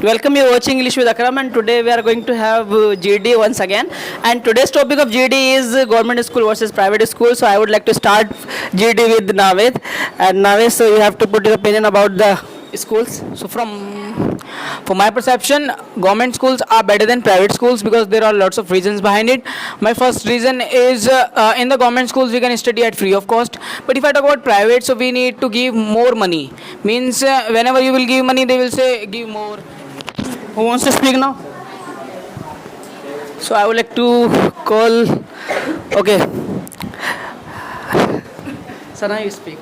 Welcome you watching English with Akram, and today we are going to have GD once again. And today's topic of GD is government school versus private school. So I would like to start GD with Naved. And Naved, so you have to put your opinion about the schools. So from my perception, government schools are better than private schools because there are lots of reasons behind it. My first reason is in the government schools we can study at free of cost. But if I talk about private, so we need to give more money. Means whenever you will give money, they will say give more. Who wants to speak now? So I would like to call. Okay. Sana, you speak.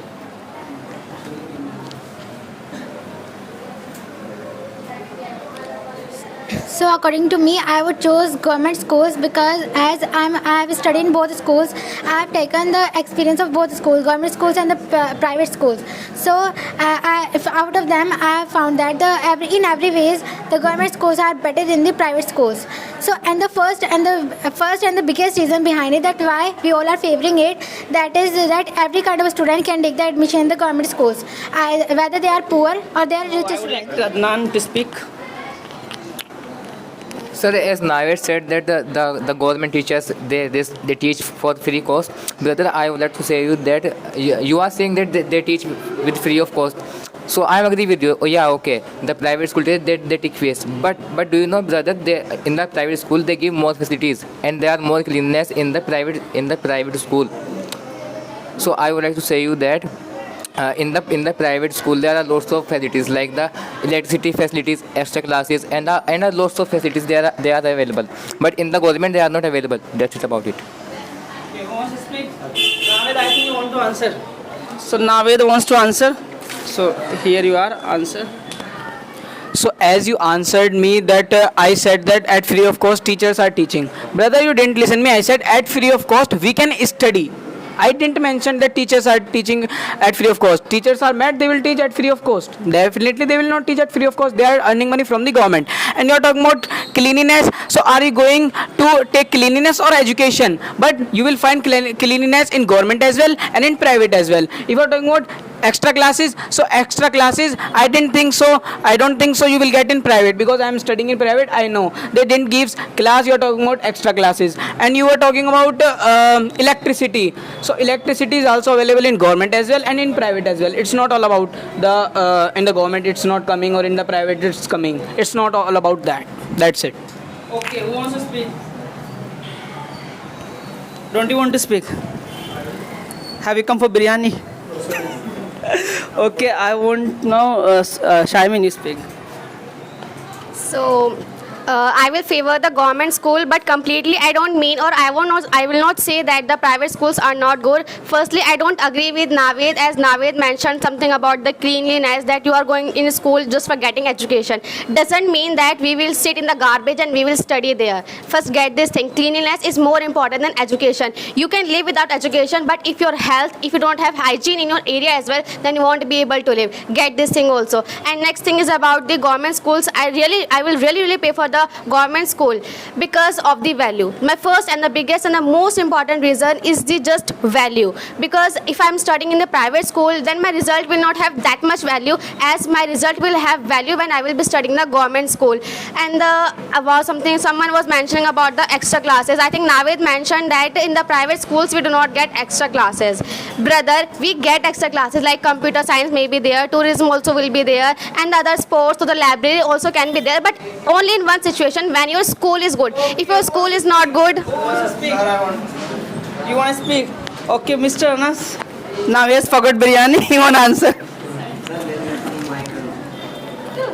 So according to me, I would choose government schools because as I have studied in both schools, I have taken the experience of both schools, government schools and the private schools. So if out of them, I have found that in every ways the government schools are better than the private schools. So and the first and the biggest reason behind it that why we all are favoring it, that is that every kind of student can take the admission in the government schools, whether they are poor or they are rich I would like students. Adnan to speak. Sir, as Naved said that the government teachers they teach for free cost. Brother, I would like to say you that you are saying that they teach with free of cost. So I agree with you. Oh yeah, okay. The private school they take fees, but do you know, brother? They in the private school they give more facilities and there are more cleanliness in the private school. So I would like to say you that in the private school there are lots of facilities like the electricity facilities, extra classes, and lots of facilities they are available. But in the government they are not available. That's it about it. Okay, who wants to speak? Naved, I think you want to answer. So Naved wants to answer. So here you are, answer. So as you answered me that I said that at free of cost teachers are teaching. Brother, you didn't listen me. I said at free of cost we can study. I didn't mention that teachers are teaching at free of cost. Teachers are mad, they will teach at free of cost. Definitely they will not teach at free of cost. They are earning money from the government. And you are talking about cleanliness. So are you going to take cleanliness or education? But you will find cleanliness in government as well and in private as well. If you are talking about extra classes, so extra classes I don't think so you will get in private because I am studying in private. I know they didn't give class. You are talking about extra classes, and you were talking about electricity. So electricity is also available in government as well and in private as well. It's not all about the in the government it's not coming or in the private it's coming. It's not all about that. That's it. Okay, who wants to speak? Don't you want to speak? Have you come for biryani? Okay, I want now Shaimin you speak. So, I will favor the government school, but completely I don't mean, or I will not say that the private schools are not good. Firstly, I don't agree with Naved, as Naved mentioned something about the cleanliness, that you are going in school just for getting education. Doesn't mean that we will sit in the garbage and we will study there. First, get this thing: cleanliness is more important than education. You can live without education, but if if you don't have hygiene in your area as well, then you won't be able to live. Get this thing also. And next thing is about the government schools. I will really pay for the government school because of the value. My first and the biggest and the most important reason is the just value, because if I'm studying in the private school, then my result will not have that much value as my result will have value when I will be studying the government school. And about something someone was mentioning about the extra classes, I think Naved mentioned that in the private schools we do not get extra classes. Brother, we get extra classes like computer science may be there, tourism also will be there, and the other sports, so the library also can be there, but only in one situation: when your school is good. If your school is not good, Who wants to speak? You want to speak? Okay, Mr. Anas. Now he has forgot biryani. He want to answer.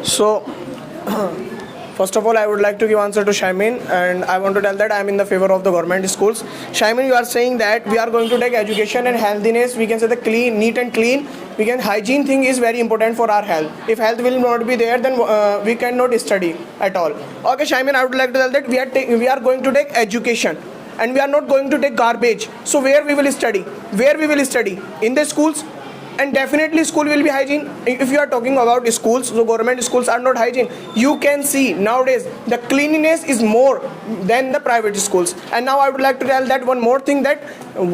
So, first of all, I would like to give answer to Shaimin, and I want to tell that I am in the favor of the government schools. Shaimin, you are saying that we are going to take education and healthiness. We can say the clean, neat and clean. Hygiene thing is very important for our health. If health will not be there, then we cannot study at all. Okay, Shaimin, I would like to tell that we are going to take education, and we are not going to take garbage. So where we will study? Where we will study? In the schools. And definitely school will be hygiene. If you are talking about schools, so government schools are not hygiene. You can see nowadays the cleanliness is more than the private schools. And now I would like to tell that one more thing, that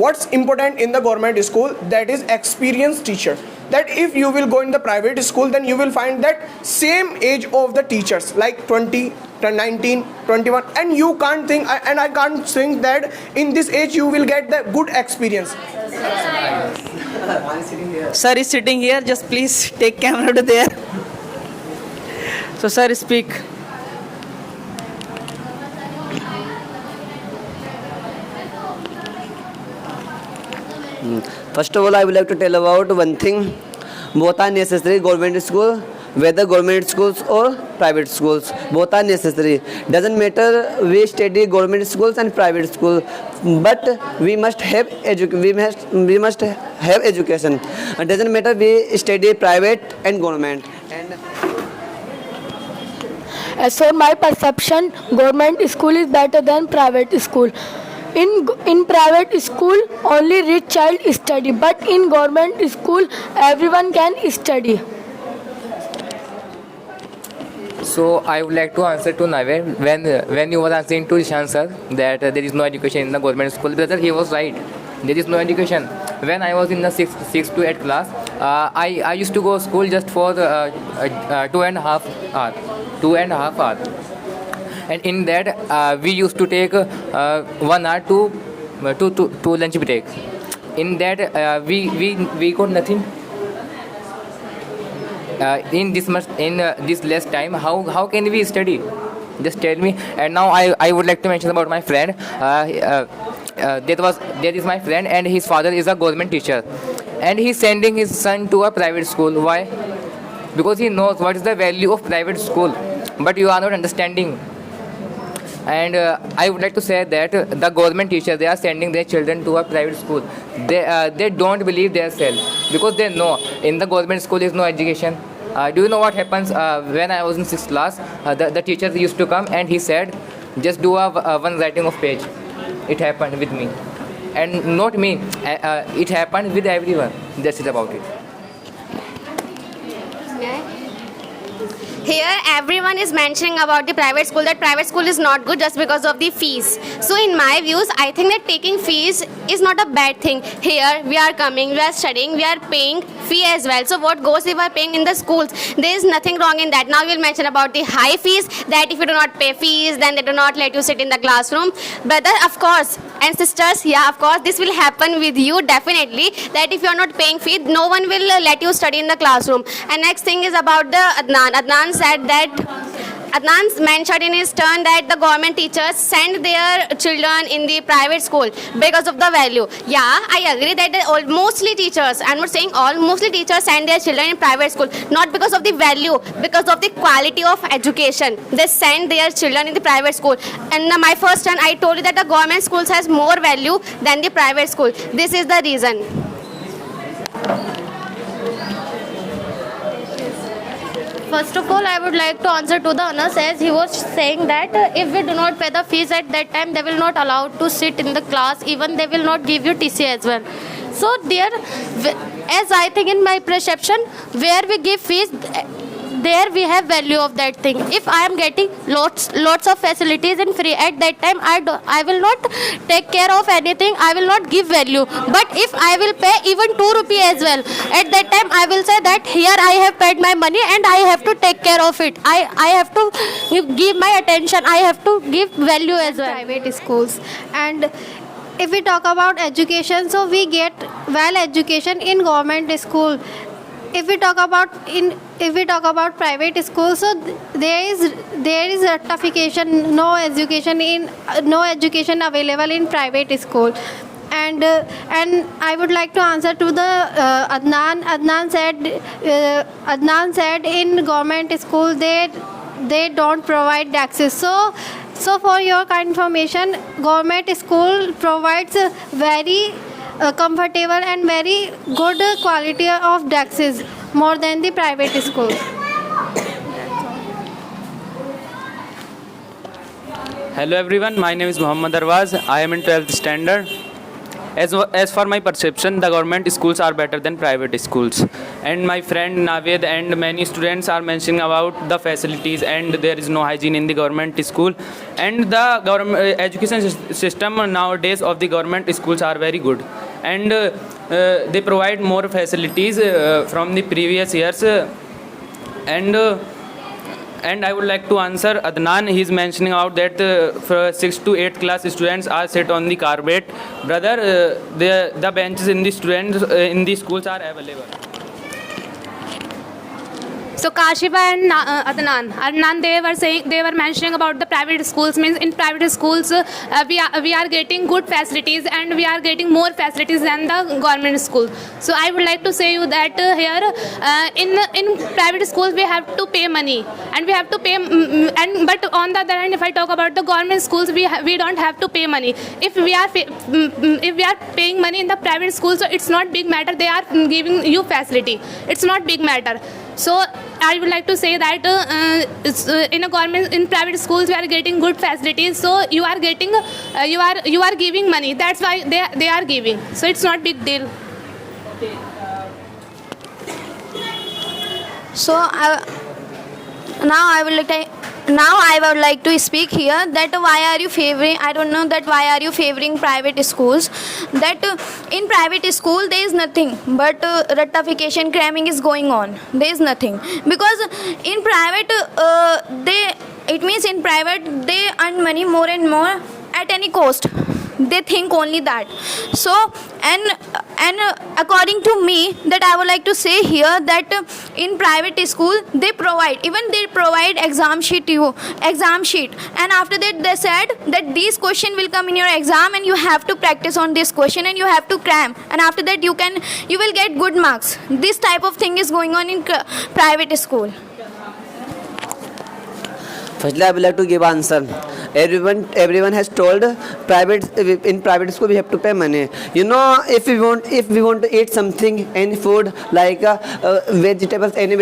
what's important in the government school, that is experienced teacher. that if you will go in the private school, then you will find that same age of the teachers, like 20, 19, 21, and you can't think, and I can't think that in this age you will get the good experience. Sir is sitting here. Just please take camera to there. So sir, speak. First of all, I would like to tell about one thing. Both are necessary, government school, whether government schools or private schools. Both are necessary. Doesn't matter we study government schools and private schools, but we must have we must have education. It doesn't matter we study private and government. And as for my perception, government school is better than private school. In private school, only rich child study, but in government school, everyone can study. So I would like to answer to Naved when you were answering to Ishan sir that there is no education in the government school. Brother, he was right. There is no education. When I was in the 6th to 8th class, I used to go to school just for 2.5 hours. And in that we used to take 1 hour to lunch break. In that we got nothing. In this less time, how can we study? Just tell me. And now I would like to mention about my friend. There is my friend, and his father is a government teacher, and he's sending his son to a private school. Why? Because he knows what is the value of private school. But you are not understanding. And I would like to say that the government teachers, they are sending their children to a private school. They don't believe themselves because they know in the government school is no education. Do you know what happens when I was in 6th class? The teacher used to come and he said, just do one writing of page. It happened with me. And not me, it happened with everyone. That's it about it. Here everyone is mentioning about the private school, that private school is not good just because of the fees. So in my views, I think that taking fees is not a bad thing. Here we are coming, we are studying, we are paying fee as well. So what goes if we are paying in the schools? There is nothing wrong in that. Now we will mention about the high fees, that if you do not pay fees, then they do not let you sit in the classroom. Brother, of course, and sisters, yeah, of course, this will happen with you definitely, that if you are not paying fee, no one will let you study in the classroom. And next thing is about the Adnan. Adnan said that Adnan mentioned in his turn that the government teachers send their children in the private school because of the value. Yeah, I agree that mostly teachers, I'm not saying all, mostly teachers send their children in private school, not because of the value, because of the quality of education. They send their children in the private school. And my first turn, I told you that the government schools has more value than the private school. This is the reason. First of all, I would like to answer to the Anas, as he was saying that if we do not pay the fees at that time, they will not allow to sit in the class, even they will not give you TC as well. So there, as I think in my perception, where we give fees, there we have value of that thing. If I am getting lots of facilities in free at that time, I will not take care of anything, I will not give value. But if I will pay even 2 rupee as well, at that time I will say that here I have paid my money and I have to take care of it. I have to give my attention, I have to give value as well. Private schools. And if we talk about education, so we get well education in government school. If we talk about private schools, so there is certification, no education available in private school. And I would like to answer to the Adnan. Adnan said in government school they don't provide access. So for your kind information, government school provides very comfortable and very good quality of taxes more than the private school. Hello everyone, my name is Muhammad Arwaz. I am in 12th standard. As for my perception, the government schools are better than private schools. And my friend Naved and many students are mentioning about the facilities, and there is no hygiene in the government school. And the government education system nowadays of the government schools are very good. and they provide more facilities from the previous years. And I would like to answer Adnan. He's mentioning out that for 6th to 8th class students are sit on the carpet. Brother, the benches in the students in the schools are available. So Kashifa and Adnan, they were mentioning about the private schools. Means in private schools we are getting good facilities and we are getting more facilities than the government school. So I would like to say you that in private schools we have to pay money and we have to pay. But on the other hand, if I talk about the government schools, we don't have to pay money. If we are paying money in the private schools, so it's not big matter. They are giving you facility. It's not big matter. So I would like to say that in private schools we are getting good facilities. So you are getting you are giving money. That's why they are giving. So it's not big deal. So now I would like to speak here that why are you favoring private schools? That in private school there is nothing but rectification cramming is going on. There is nothing because in private they earn money more and more at any cost. They think only that. So and according to me, that I would like to say here that in private school they provide exam sheet, and after that they said that these question will come in your exam and you have to practice on this question and you have to cram, and after that you will get good marks. This type of thing is going on in private school. Firstly, I would like to give answer. Everyone has told in private school we have to pay money. You know, if we want to eat something, any food like vegetables, any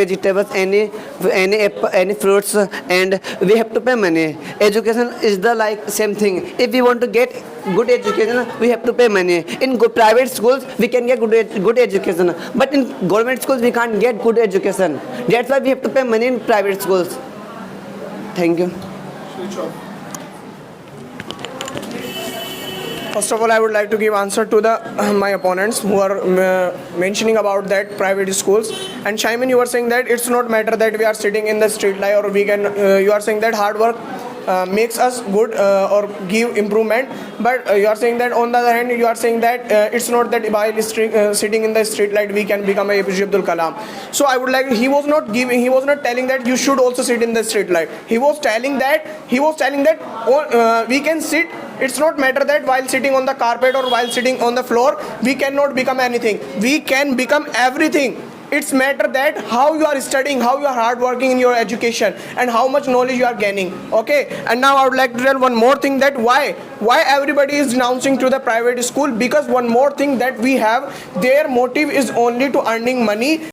fruits, and we have to pay money. Education is the like same thing. If we want to get good education, we have to pay money. In private schools we can get good education, but in government schools we can't get good education. That's why we have to pay money in private schools. Thank you. First of all, I would like to give answer to my opponents who are mentioning about that private schools. And Shaimin, you are saying that it's not matter that we are sitting in the street light or we can. You are saying that hard work makes us good or give improvement. But you are saying that on the other hand, you are saying that it's not that by sitting in the street light we can become a APJ Abdul Kalam. So I would like. He was not telling that you should also sit in the street light. He was telling that we can sit. It's not matter that while sitting on the carpet or while sitting on the floor we cannot become anything. We can become everything. It's matter that how you are studying, how you are hard working in your education, and how much knowledge you are gaining. Okay. And now I would like to tell one more thing, that why everybody is denouncing to the private school, because one more thing that we have, their motive is only to earning money.